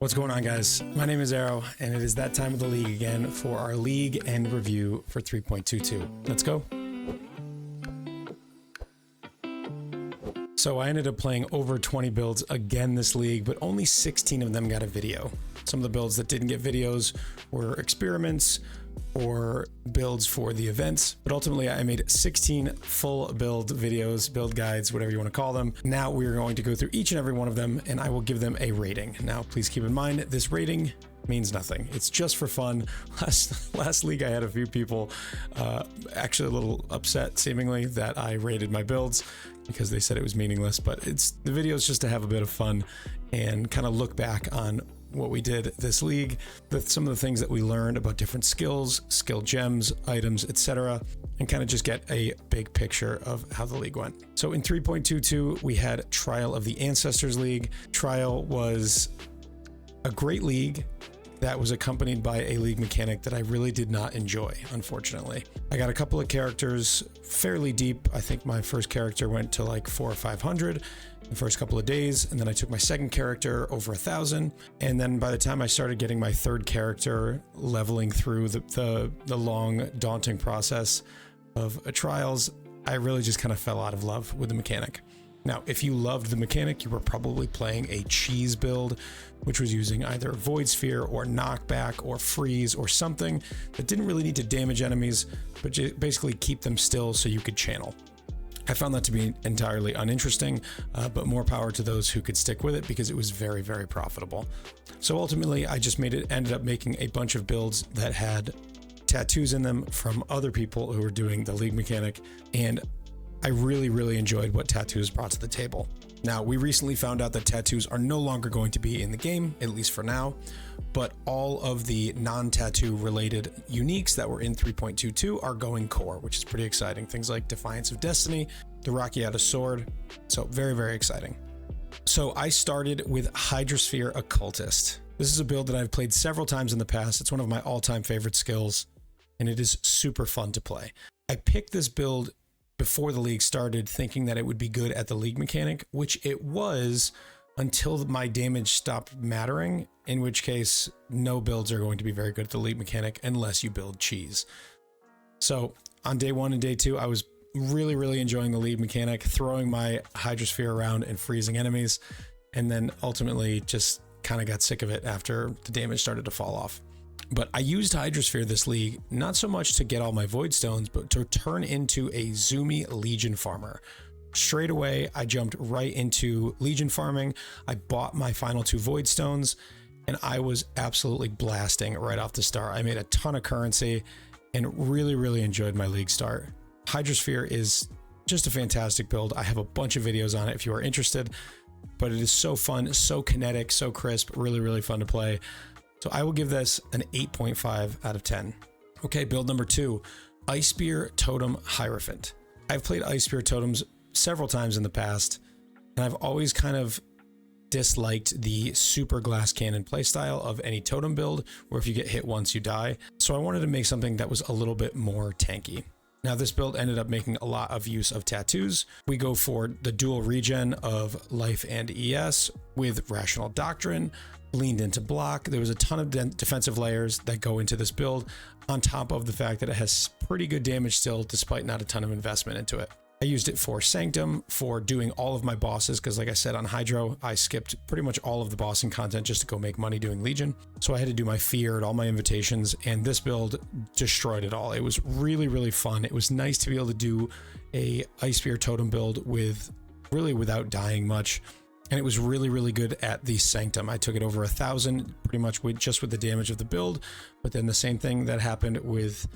What's going on, guys? My name is Arrow, and it is that time of the league again for our league end review for 3.22. Let's go. So I ended up playing over 20 builds again this league, but only 16 of them got a video. Some of the builds that didn't get videos were experiments or builds for the events, but ultimately I made 16 full build videos, build guides, whatever you want to call them. Now we're going to go through each and every one of them, and I will give them a rating. Now, please keep in mind, this rating means nothing. It's just for fun. Last league, I had a few people actually a little upset, seemingly, that I rated my builds because they said it was meaningless, but the video is just to have a bit of fun and kind of look back on what we did this league, some of the things that we learned about different skills, skill gems, items, etc., and kind of just get a big picture of how the league went. So in 3.22, we had Trial of the Ancestors League. Trial was a great league that was accompanied by a league mechanic that I really did not enjoy, unfortunately. I got a couple of characters fairly deep. I think my first character went to like 400 or 500 the first couple of days, and then I took my second character over 1,000, and then by the time I started getting my third character, leveling through the long, daunting process of trials, I really just kind of fell out of love with the mechanic. Now, if you loved the mechanic, you were probably playing a cheese build, which was using either Void Sphere or Knockback or Freeze or something that didn't really need to damage enemies, but basically keep them still so you could channel. I found that to be entirely uninteresting, but more power to those who could stick with it because it was very, very profitable. So ultimately, I just ended up making a bunch of builds that had tattoos in them from other people who were doing the league mechanic, and I really, really enjoyed what tattoos brought to the table. Now, we recently found out that tattoos are no longer going to be in the game, at least for now, but all of the non-tattoo related uniques that were in 3.22 are going core, which is pretty exciting. Things like Defiance of Destiny, the Rockiata Sword, so very, very exciting. So I started with Hydrosphere Occultist. This is a build that I've played several times in the past. It's one of my all-time favorite skills, and it is super fun to play. I picked this build before the league started, thinking that it would be good at the league mechanic, which it was until my damage stopped mattering, in which case no builds are going to be very good at the league mechanic unless you build cheese. So on day one and day two, I was really, really enjoying the league mechanic, throwing my Hydrosphere around and freezing enemies, and then ultimately just kind of got sick of it after the damage started to fall off. But I used Hydrosphere this league, not so much to get all my Void Stones, but to turn into a zoomy Legion farmer. Straight away, I jumped right into Legion farming. I bought my final 2 Void Stones, and I was absolutely blasting right off the start. I made a ton of currency and really, really enjoyed my league start. Hydrosphere is just a fantastic build. I have a bunch of videos on it if you are interested, but it is so fun, so kinetic, so crisp, really, really fun to play. So I will give this an 8.5 out of 10. Okay, build number 2, Ice Spear Totem Hierophant. I've played Ice Spear Totems several times in the past, and I've always kind of disliked the super glass cannon playstyle of any totem build, where if you get hit once, you die. So I wanted to make something that was a little bit more tanky. Now, this build ended up making a lot of use of tattoos. We go for the dual regen of life and ES with Rational Doctrine, leaned into block. There was a ton of defensive layers that go into this build, on top of the fact that it has pretty good damage still, despite not a ton of investment into it. I used it for Sanctum, for doing all of my bosses, because like I said on Hydro, I skipped pretty much all of the bossing content just to go make money doing Legion. So I had to do my Feared, all my invitations, and this build destroyed it all. It was really, really fun. It was nice to be able to do a Ice Spear Totem build without dying much. And it was really, really good at the Sanctum. I took it over 1,000 pretty much just with the damage of the build, but then the same thing that happened with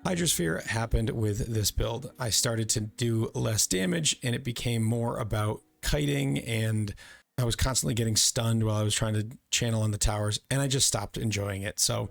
Hydrosphere happened with this build. I started to do less damage, and it became more about kiting, and I was constantly getting stunned while I was trying to channel on the towers, and I just stopped enjoying it. So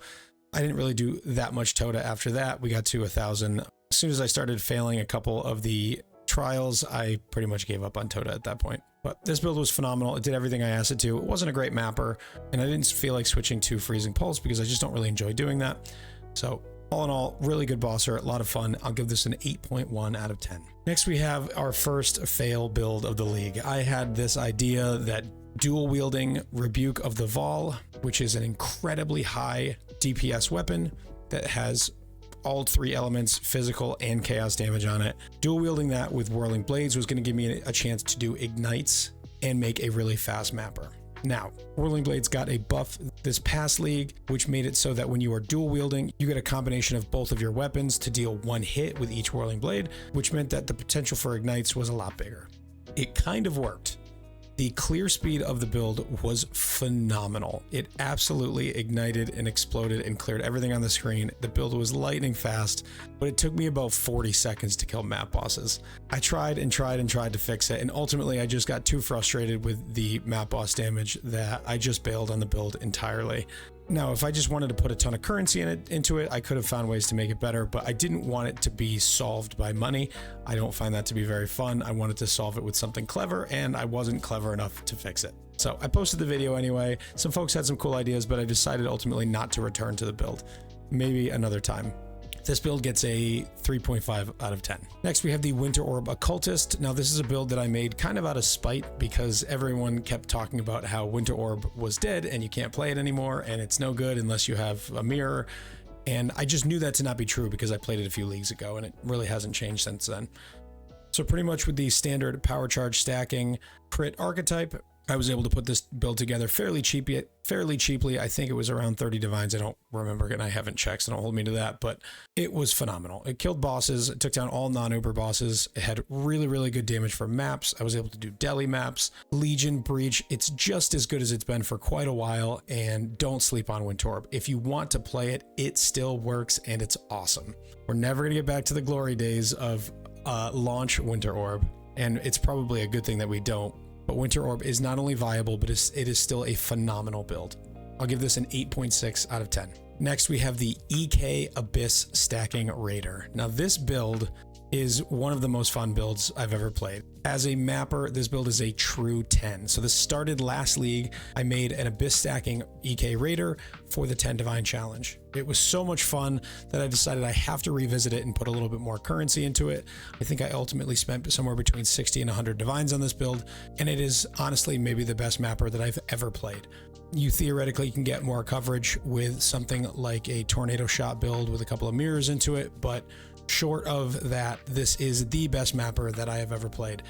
I didn't really do that much TotA after that. We got to 1,000. As soon as I started failing a couple of the trials, I pretty much gave up on TotA at that point. But this build was phenomenal. It did everything I asked it to. It wasn't a great mapper, and I didn't feel like switching to Freezing Pulse because I just don't really enjoy doing that. So all in all, really good bosser, a lot of fun. I'll give this an 8.1 out of 10. Next, we have our first fail build of the league. I had this idea that dual wielding Rebuke of the Vol, which is an incredibly high DPS weapon that has all 3 elements, physical and chaos damage on it. Dual wielding that with Whirling Blades was going to give me a chance to do ignites and make a really fast mapper. Now, Whirling Blades got a buff this past league, which made it so that when you are dual wielding, you get a combination of both of your weapons to deal 1 hit with each Whirling Blade, which meant that the potential for ignites was a lot bigger. It kind of worked. The clear speed of the build was phenomenal. It absolutely ignited and exploded and cleared everything on the screen. The build was lightning fast, but it took me about 40 seconds to kill map bosses. I tried and tried and tried to fix it, and ultimately I just got too frustrated with the map boss damage that I just bailed on the build entirely. Now, if I just wanted to put a ton of currency into it, I could have found ways to make it better, but I didn't want it to be solved by money. I don't find that to be very fun. I wanted to solve it with something clever, and I wasn't clever enough to fix it. So I posted the video anyway. Some folks had some cool ideas, but I decided ultimately not to return to the build. Maybe another time. This build gets a 3.5 out of 10. Next, we have the Winter Orb Occultist. Now, this is a build that I made kind of out of spite because everyone kept talking about how Winter Orb was dead and you can't play it anymore and it's no good unless you have a mirror. And I just knew that to not be true because I played it a few leagues ago and it really hasn't changed since then. So pretty much with the standard power charge stacking crit archetype, I was able to put this build together fairly cheaply. I think it was around 30 divines. I don't remember, and I haven't checked, so don't hold me to that, but it was phenomenal. It killed bosses. It took down all non-Uber bosses. It had really, really good damage for maps. I was able to do Delhi maps, Legion, Breach. It's just as good as it's been for quite a while, and don't sleep on Winter Orb. If you want to play it, it still works, and it's awesome. We're never going to get back to the glory days of launch Winter Orb, and it's probably a good thing that we don't. But Winter Orb is not only viable, but it is still a phenomenal build. I'll give this an 8.6 out of 10. Next, we have the EK Abyss Stacking Raider. Now, this build is one of the most fun builds I've ever played. As a mapper, this build is a true 10. So this started last league. I made an Abyss Stacking EK Raider for the 10 Divine Challenge. It was so much fun that I decided I have to revisit it and put a little bit more currency into it. I think I ultimately spent somewhere between 60 and 100 divines on this build, and it is honestly maybe the best mapper that I've ever played. You theoretically can get more coverage with something like a Tornado Shot build with a couple of mirrors into it, but short of that, this is the best mapper that I have ever played.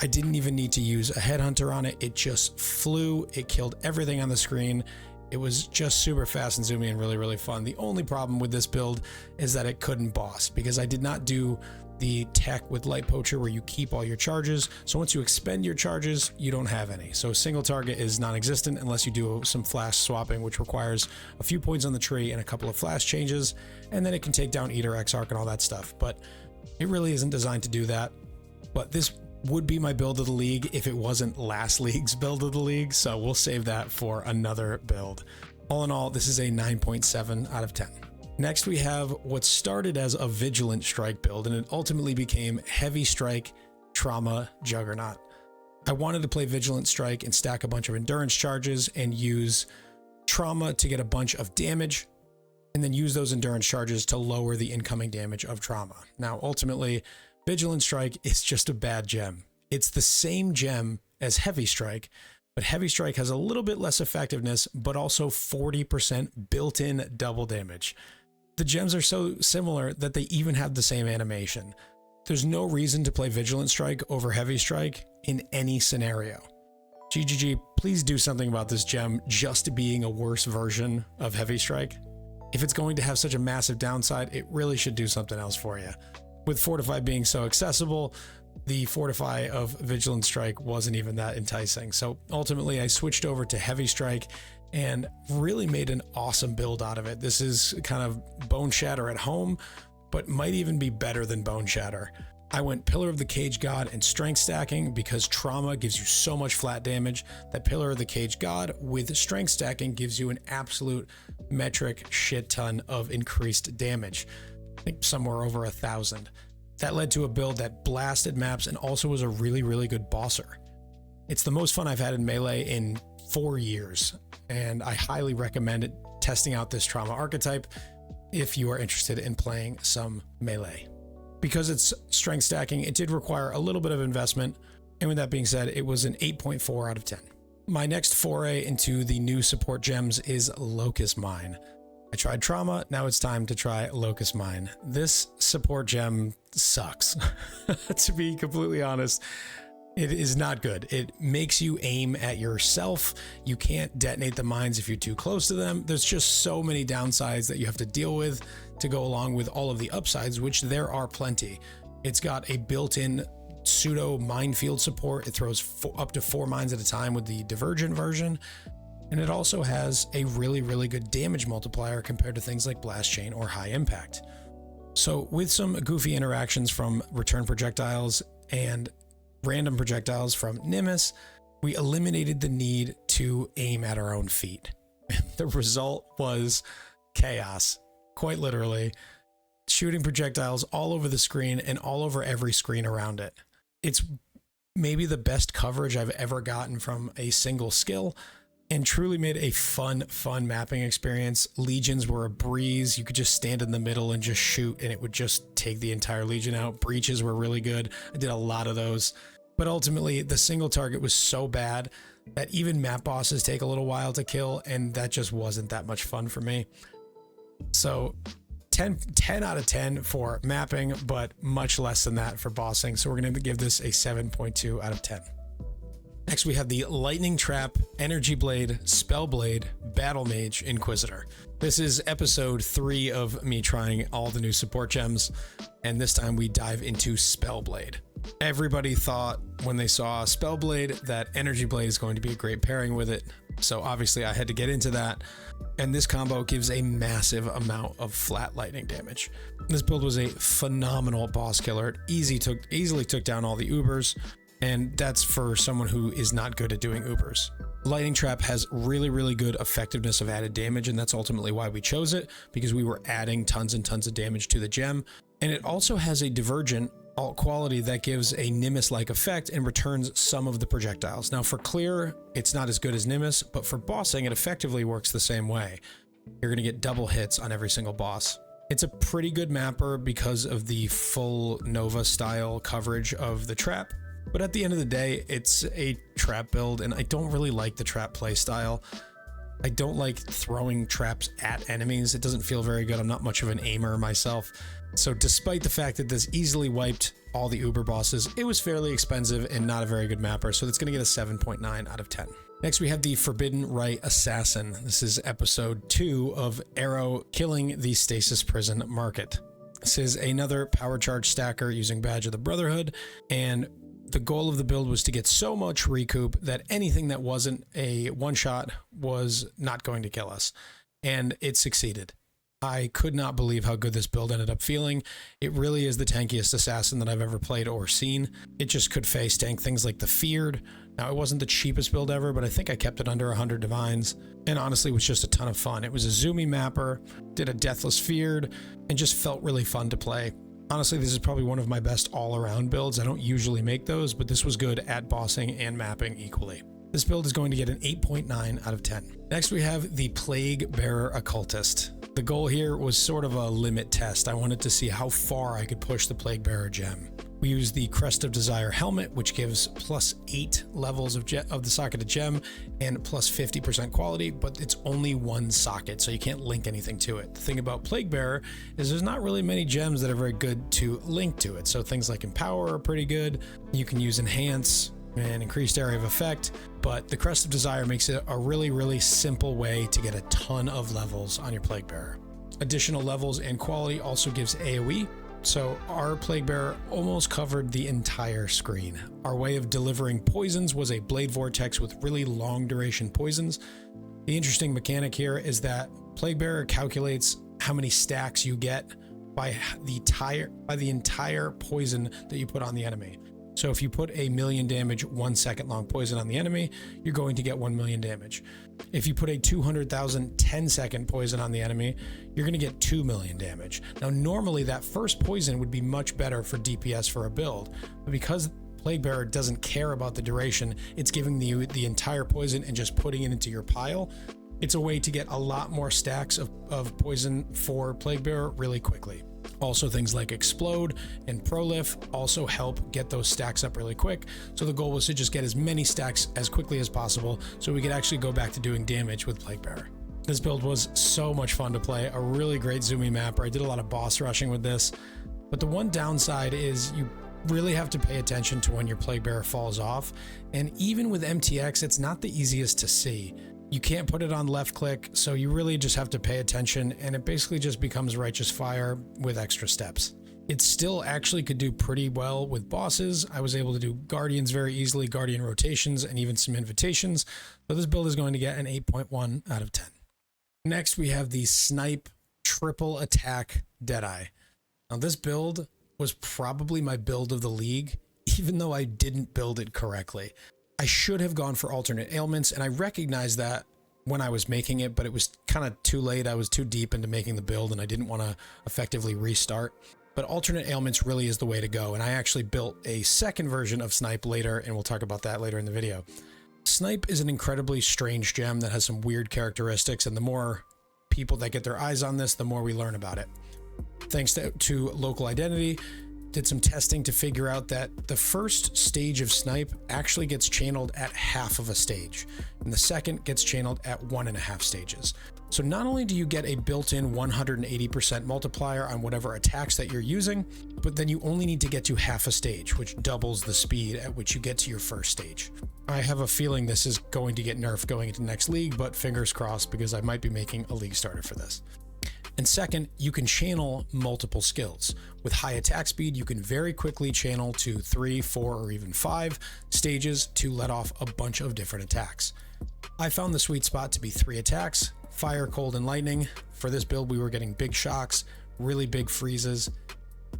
I didn't even need to use a headhunter on it. It just flew. It killed everything on the screen. It was just super fast and zoomy and really, really fun. The only problem with this build is that it couldn't boss because I did not do the tech with Light Poacher where you keep all your charges. So once you expend your charges, you don't have any. So single target is non-existent unless you do some flash swapping, which requires a few points on the tree and a couple of flash changes. And then it can take down Eater, Exarch, and all that stuff. But it really isn't designed to do that. But this would be my build of the league if it wasn't last league's build of the league. So we'll save that for another build. All in all, this is a 9.7 out of 10. Next, we have what started as a Vigilant Strike build, and it ultimately became Heavy Strike, Trauma, Juggernaut. I wanted to play Vigilant Strike and stack a bunch of endurance charges and use Trauma to get a bunch of damage, and then use those endurance charges to lower the incoming damage of Trauma. Now, ultimately, Vigilant Strike is just a bad gem. It's the same gem as Heavy Strike, but Heavy Strike has a little bit less effectiveness, but also 40% built-in double damage. The gems are so similar that they even have the same animation. There's no reason to play Vigilant Strike over Heavy Strike in any scenario. GGG, please do something about this gem just being a worse version of Heavy Strike. If it's going to have such a massive downside, it really should do something else for you. With Fortify being so accessible, the Fortify of Vigilant Strike wasn't even that enticing. So ultimately I switched over to Heavy Strike and really made an awesome build out of it. This is kind of Bone Shatter at home, but might even be better than Bone Shatter. I went Pillar of the Cage God and Strength stacking because Trauma gives you so much flat damage that Pillar of the Cage God with Strength stacking gives you an absolute metric shit ton of increased damage. I think somewhere over 1,000. That led to a build that blasted maps and also was a really, really good bosser. It's the most fun I've had in Melee in 4 years, and I highly recommend it, testing out this Trauma archetype if you are interested in playing some Melee. Because it's strength stacking, it did require a little bit of investment, and with that being said, it was an 8.4 out of 10. My next foray into the new support gems is Locus Mine. I tried Trauma, now it's time to try Locus Mine. This support gem sucks. To be completely honest, it is not good. It makes you aim at yourself. You can't detonate the mines if you're too close to them. There's just so many downsides that you have to deal with to go along with all of the upsides, which there are plenty. It's got a built-in pseudo minefield support. It throws up to 4 mines at a time with the Divergent version. And it also has a really, really good damage multiplier compared to things like Blast Chain or High Impact. So with some goofy interactions from return projectiles and random projectiles from Nimbus, we eliminated the need to aim at our own feet. The result was chaos, quite literally. Shooting projectiles all over the screen and all over every screen around it. It's maybe the best coverage I've ever gotten from a single skill, and truly made a fun mapping experience. Legions were a breeze. You could just stand in the middle and just shoot, and it would just take the entire Legion out. Breaches were really good. I did a lot of those. But ultimately, the single target was so bad that even map bosses take a little while to kill, and that just wasn't that much fun for me. So 10 out of 10 for mapping, but much less than that for bossing. So we're going to give this a 7.2 out of 10. Next, we have the Lightning Trap, Energy Blade, Spell Blade, Battle Mage, Inquisitor. This is episode 3 of me trying all the new support gems, and this time we dive into Spell Blade. Everybody thought when they saw Spell Blade that Energy Blade is going to be a great pairing with it, so obviously I had to get into that, and this combo gives a massive amount of flat lightning damage. This build was a phenomenal boss killer. It easily took down all the Ubers, and that's for someone who is not good at doing Ubers. Lightning Trap has really, really good effectiveness of added damage, and that's ultimately why we chose it, because we were adding tons and tons of damage to the gem. And it also has a Divergent alt quality that gives a Nimbus-like effect and returns some of the projectiles. Now for clear, it's not as good as Nimbus, but for bossing, it effectively works the same way. You're going to get double hits on every single boss. It's a pretty good mapper because of the full Nova style coverage of the trap. But at the end of the day, it's a trap build, and I don't really like the trap play style. I don't like throwing traps at enemies. It doesn't feel very good. I'm not much of an aimer myself. So despite the fact that this easily wiped all the Uber bosses, it was fairly expensive and not a very good mapper, so it's going to get a 7.9 out of 10. Next, we have the Forbidden Rite Assassin. This is episode 2 of Arrow killing the Stasis Prison Market. This is another power charge stacker using Badge of the Brotherhood, and the goal of the build was to get so much recoup that anything that wasn't a one-shot was not going to kill us. And it succeeded. I could not believe how good this build ended up feeling. It really is the tankiest assassin that I've ever played or seen. It just could face tank things like the Feared. Now, it wasn't the cheapest build ever, but I think I kept it under 100 divines. And honestly, it was just a ton of fun. It was a zoomy mapper, did a Deathless Feared, and just felt really fun to play. Honestly, this is probably one of my best all-around builds. I don't usually make those, but this was good at bossing and mapping equally. This build is going to get an 8.9 out of 10. Next, we have the Plague Bearer Occultist. The goal here was sort of a limit test. I wanted to see how far I could push the Plague Bearer gem. We used the Crest of Desire helmet, which gives plus 8 levels of the socketed gem and plus 50% quality, but it's only one socket, so you can't link anything to it. The thing about Plague Bearer is there's not really many gems that are very good to link to it. So things like Empower are pretty good. You can use Enhance and Increased Area of Effect, but the Crest of Desire makes it a really, really simple way to get a ton of levels on your Plague Bearer. Additional levels and quality also gives AoE. So our Plague Bearer almost covered the entire screen. Our way of delivering poisons was a Blade Vortex with really long duration poisons. The interesting mechanic here is that Plague Bearer calculates how many stacks you get by the entire poison that you put on the enemy. So if you put a 1,000,000 damage 1 second long poison on the enemy, you're going to get 1,000,000 damage. If you put a 200,000 10-second poison on the enemy, you're going to get 2,000,000 damage. Now, normally that first poison would be much better for DPS for a build, but because Plague Bearer doesn't care about the duration, it's giving you the entire poison and just putting it into your pile. It's a way to get a lot more stacks of poison for Plague Bearer really quickly. Also, things like Explode and Prolif also help get those stacks up really quick. So the goal was to just get as many stacks as quickly as possible so we could actually go back to doing damage with Plaguebearer. This build was so much fun to play, a really great zoomy mapper. I did a lot of boss rushing with this, but the one downside is you really have to pay attention to when your Plaguebearer falls off. And even with MTX, it's not the easiest to see. You can't put it on left click, so you really just have to pay attention, and it basically just becomes Righteous Fire with extra steps. It still actually could do pretty well with bosses. I was able to do Guardians very easily, Guardian rotations, and even some invitations. So this build is going to get an 8.1 out of 10. Next, we have the Snipe triple attack Deadeye. Now this build was probably my build of the league, even though I didn't build it correctly. I should have gone for alternate ailments, and I recognized that when I was making it, but it was kind of too late. I was too deep into making the build, and I didn't want to effectively restart. But alternate ailments really is the way to go, and I actually built a second version of Snipe later, and we'll talk about that later in the video. Snipe is an incredibly strange gem that has some weird characteristics, and the more people that get their eyes on this, the more we learn about it. Thanks to local identity, did some testing to figure out that the first stage of Snipe actually gets channeled at half of a stage, and the second gets channeled at 1.5 stages. So not only do you get a built-in 180% multiplier on whatever attacks that you're using, but then you only need to get to half a stage, which doubles the speed at which you get to your first stage. I have a feeling this is going to get nerfed going into next league, but fingers crossed, because I might be making a league starter for this. And second, you can channel multiple skills. With high attack speed, you can very quickly channel to 3, 4, or even 5 stages to let off a bunch of different attacks. I found the sweet spot to be 3 attacks, Fire, Cold, and Lightning. For this build, we were getting big shocks, really big freezes,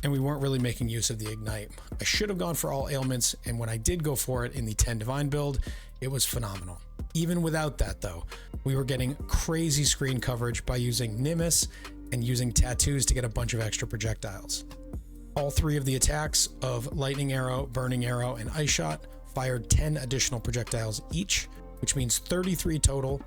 and we weren't really making use of the Ignite. I should have gone for all ailments, and when I did go for it in the 10 Divine build, it was phenomenal. Even without that though, we were getting crazy screen coverage by using Nimbus and using tattoos to get a bunch of extra projectiles. All 3 of the attacks of Lightning Arrow, Burning Arrow, and Ice Shot fired 10 additional projectiles each, which means 33 total,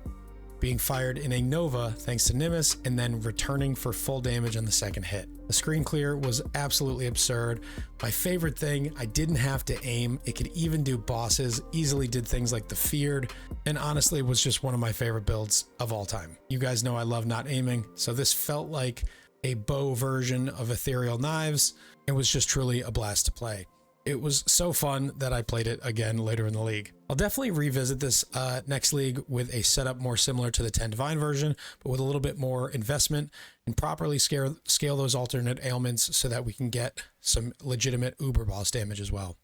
being fired in a Nova thanks to Nimbus, and then returning for full damage on the second hit. The screen clear was absolutely absurd. My favorite thing, I didn't have to aim. It could even do bosses, easily did things like the Feared, and honestly was just one of my favorite builds of all time. You guys know I love not aiming, so this felt like a bow version of Ethereal Knives. It was just truly a blast to play. It was so fun that I played it again later in the league. I'll definitely revisit this next league with a setup more similar to the 10 Divine version, but with a little bit more investment, and properly scale those alternate ailments so that we can get some legitimate uber boss damage as well.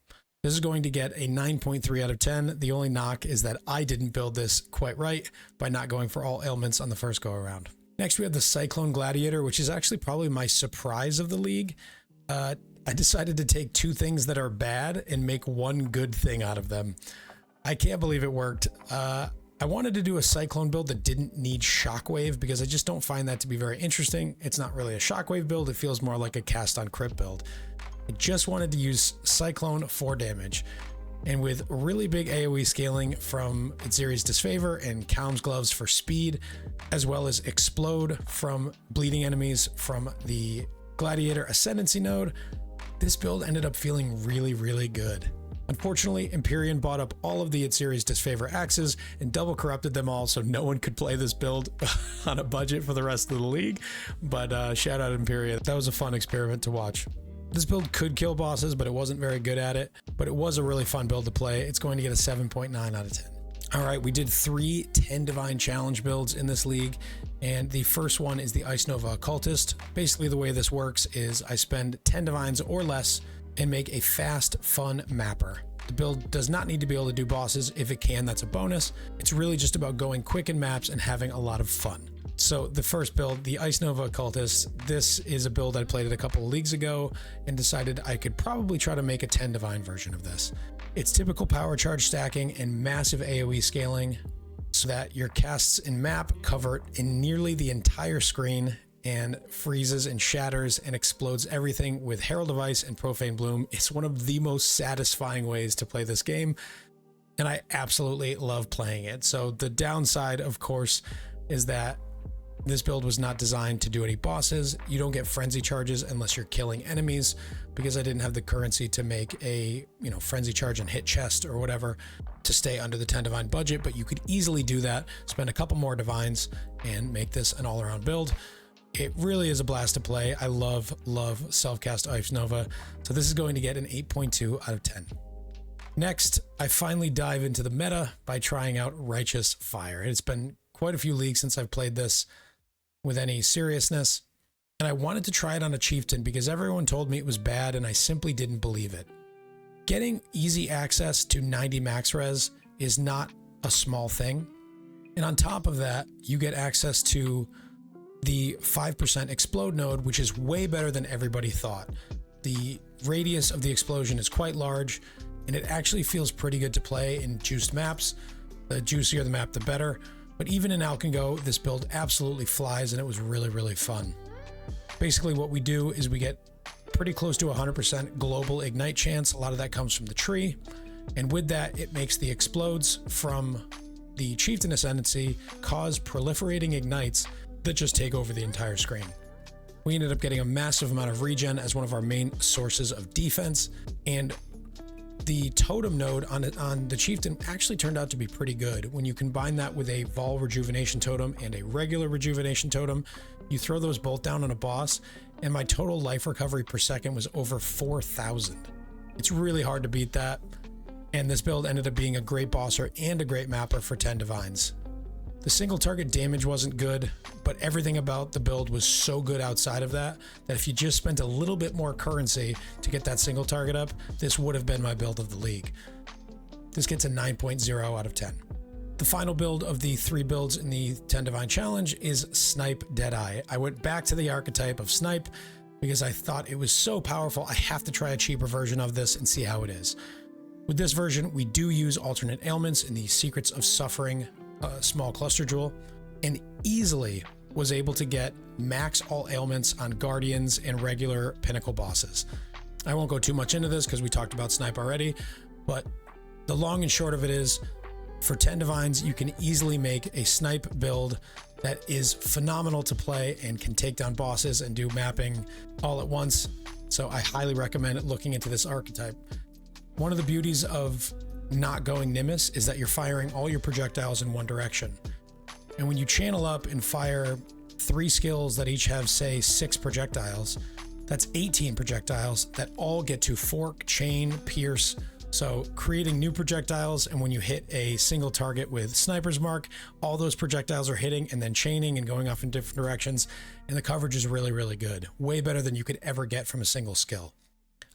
This is going to get a 9.3 out of 10. The only knock is that I didn't build this quite right by not going for all ailments on the first go around. Next, we have the Cyclone Gladiator, which is actually probably my surprise of the league. I decided to take 2 things that are bad and make one good thing out of them. I can't believe it worked. I wanted to do a Cyclone build that didn't need Shockwave because I just don't find that to be very interesting. It's not really a Shockwave build. It feels more like a Cast on Crit build. I just wanted to use Cyclone for damage. And with really big AoE scaling from Itziri's Disfavor and Calm's Gloves for speed, as well as Explode from bleeding enemies from the Gladiator Ascendancy node, this build ended up feeling really, really good. Unfortunately, Empyrean bought up all of the Itziri's Disfavor axes and double corrupted them all, so no one could play this build on a budget for the rest of the league. But shout out Empyrean. That was a fun experiment to watch. This build could kill bosses, but it wasn't very good at it. But it was a really fun build to play. It's going to get a 7.9 out of 10. All right, we did 3 10 Divine Challenge builds in this league, and the first one is the Ice Nova Occultist. Basically, the way this works is I spend 10 Divines or less and make a fast, fun mapper. The build does not need to be able to do bosses. If it can, that's a bonus. It's really just about going quick in maps and having a lot of fun. So the first build, the Ice Nova Occultist, this is a build I played it a couple of leagues ago and decided I could probably try to make a 10 Divine version of this. It's typical power charge stacking and massive AoE scaling so that your casts in map cover in nearly the entire screen and freezes and shatters and explodes everything with Herald of Ice and Profane Bloom. It's one of the most satisfying ways to play this game, and I absolutely love playing it. So the downside, of course, is that This build was not designed to do any bosses. You don't get frenzy charges unless you're killing enemies, because I didn't have the currency to make a, frenzy charge and hit chest or whatever to stay under the 10 divine budget, but you could easily do that, spend a couple more divines and make this an all-around build. It really is a blast to play. I love self-cast Ice Nova. So this is going to get an 8.2 out of 10. Next, I finally dive into the meta by trying out Righteous Fire. It's been quite a few leagues since I've played this with any seriousness, and I wanted to try it on a Chieftain because everyone told me it was bad and I simply didn't believe it. Getting easy access to 90 max res is not a small thing, and on top of that, you get access to the 5% explode node, which is way better than everybody thought. The radius of the explosion is quite large, and it actually feels pretty good to play in juiced maps. The juicier the map, the better. But even in Alkengo, this build absolutely flies, and it was really fun. Basically what we do is we get pretty close to 100% global ignite chance. A lot of that comes from the tree. And with that, it makes the explodes from the Chieftain Ascendancy cause proliferating ignites that just take over the entire screen. We ended up getting a massive amount of regen as one of our main sources of defense, and the Totem node on the Chieftain actually turned out to be pretty good. When you combine that with a Vol Rejuvenation Totem and a regular Rejuvenation Totem, you throw those both down on a boss, and my total life recovery per second was over 4,000. It's really hard to beat that, and this build ended up being a great bosser and a great mapper for 10 divines. The single target damage wasn't good, but everything about the build was so good outside of that, that if you just spent a little bit more currency to get that single target up, this would have been my build of the league. This gets a 9.0 out of 10. The final build of the 3 builds in the 10 Divine Challenge is Snipe Deadeye. I went back to the archetype of Snipe because I thought it was so powerful, I have to try a cheaper version of this and see how it is. With this version, we do use alternate ailments in the Secrets of Suffering small cluster jewel, and easily was able to get max all ailments on guardians and regular pinnacle bosses. I won't go too much into this because we talked about Snipe already, but the long and short of it is, for 10 divines, you can easily make a Snipe build that is phenomenal to play and can take down bosses and do mapping all at once. So I highly recommend looking into this archetype. One of the beauties of not going Nimbus is that you're firing all your projectiles in one direction. And when you channel up and fire 3 skills that each have, say, 6 projectiles, that's 18 projectiles that all get to fork, chain, pierce. So creating new projectiles, and when you hit a single target with Sniper's Mark, all those projectiles are hitting and then chaining and going off in different directions. And the coverage is really good. Way better than you could ever get from a single skill.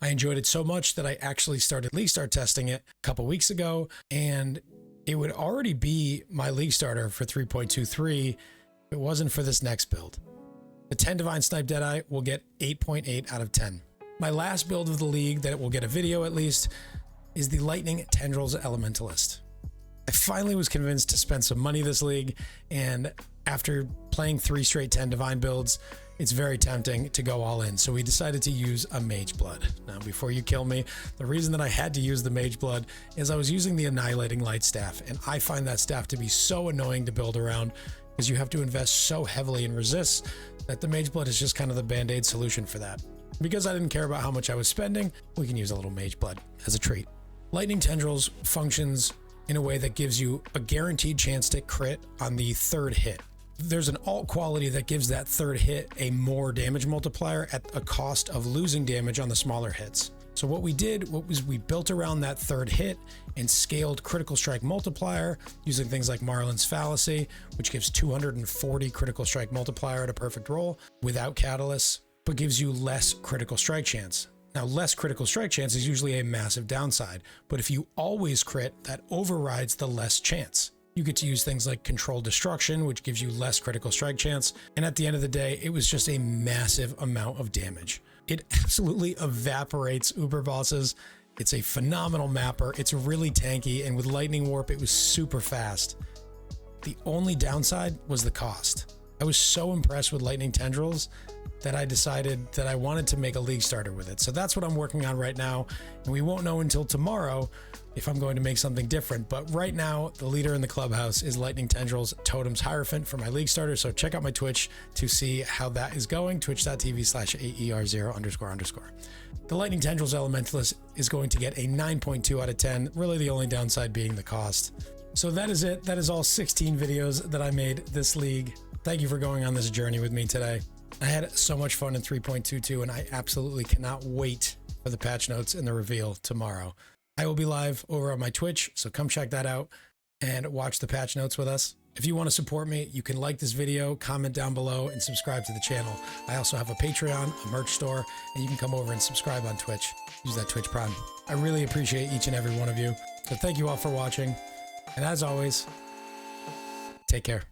I enjoyed it so much that I actually started League Start testing it a couple weeks ago, and it would already be my League Starter for 3.23 if it wasn't for this next build. The 10 Divine Snipe Deadeye will get 8.8 out of 10. My last build of the league that will get a video at least is the Lightning Tendrils Elementalist. I finally was convinced to spend some money this league, and after playing 3 straight 10 Divine builds, it's very tempting to go all in. So we decided to use a Mage Blood. Now, before you kill me, the reason that I had to use the Mage Blood is I was using the Annihilating Light Staff, and I find that staff to be so annoying to build around because you have to invest so heavily in resists that the Mage Blood is just kind of the band-aid solution for that. Because I didn't care about how much I was spending, we can use a little Mage Blood as a treat. Lightning Tendrils functions in a way that gives you a guaranteed chance to crit on the 3rd hit. There's an alt quality that gives that 3rd hit a more damage multiplier at a cost of losing damage on the smaller hits. So what we did was we built around that 3rd hit and scaled critical strike multiplier using things like Marlin's Fallacy, which gives 240 critical strike multiplier at a perfect roll without catalysts, but gives you less critical strike chance. Now, less critical strike chance is usually a massive downside, but if you always crit, that overrides the less chance. You get to use things like Controlled Destruction, which gives you less critical strike chance. And at the end of the day, it was just a massive amount of damage. It absolutely evaporates Uber bosses. It's a phenomenal mapper. It's really tanky. And with Lightning Warp, it was super fast. The only downside was the cost. I was so impressed with Lightning Tendrils that I decided that I wanted to make a League Starter with it. So that's what I'm working on right now. And we won't know until tomorrow if I'm going to make something different. But right now, the leader in the clubhouse is Lightning Tendrils, Totem's Hierophant for my league starter. So check out my Twitch to see how that is going. Twitch.tv/AER0__. The Lightning Tendrils Elementalist is going to get a 9.2 out of 10. Really the only downside being the cost. So that is it. That is all 16 videos that I made this league. Thank you for going on this journey with me today. I had so much fun in 3.22 and I absolutely cannot wait for the patch notes and the reveal tomorrow. I will be live over on my Twitch, so come check that out and watch the patch notes with us. If you want to support me, you can like this video, comment down below, and subscribe to the channel. I also have a Patreon, a merch store, and you can come over and subscribe on Twitch. Use that Twitch Prime. I really appreciate each and every one of you. So thank you all for watching. And as always, take care.